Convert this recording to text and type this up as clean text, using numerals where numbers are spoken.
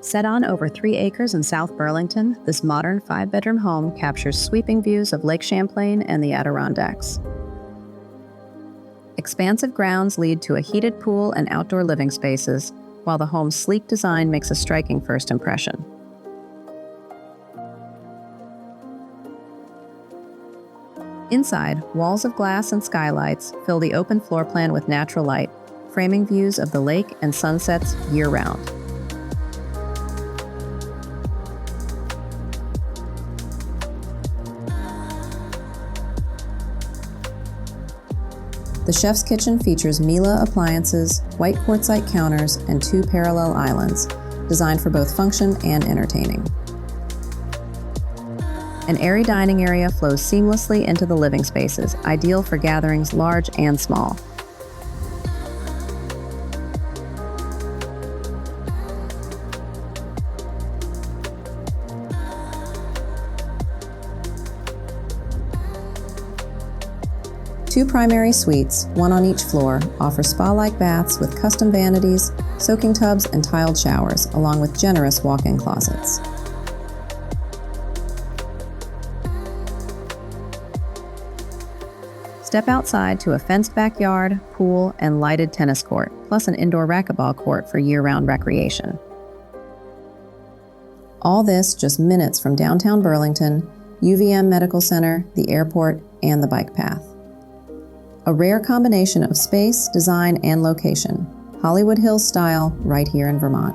Set on over 3 acres in South Burlington, this modern 5-bedroom home captures sweeping views of Lake Champlain and the Adirondacks. Expansive grounds lead to a heated pool and outdoor living spaces, while the home's sleek design makes a striking first impression. Inside, walls of glass and skylights fill the open floor plan with natural light, framing views of the lake and sunsets year-round. The chef's kitchen features Miele appliances, white quartzite counters, and 2 parallel islands, designed for both function and entertaining. An airy dining area flows seamlessly into the living spaces, ideal for gatherings large and small. Two primary suites, one on each floor, offer spa-like baths with custom vanities, soaking tubs, and tiled showers, along with generous walk-in closets. Step outside to a fenced backyard, pool, and lighted tennis court, plus an indoor racquetball court for year-round recreation. All this just minutes from downtown Burlington, UVM Medical Center, the airport, and the bike path. A rare combination of space, design, and location. Hollywood Hills style right here in Vermont.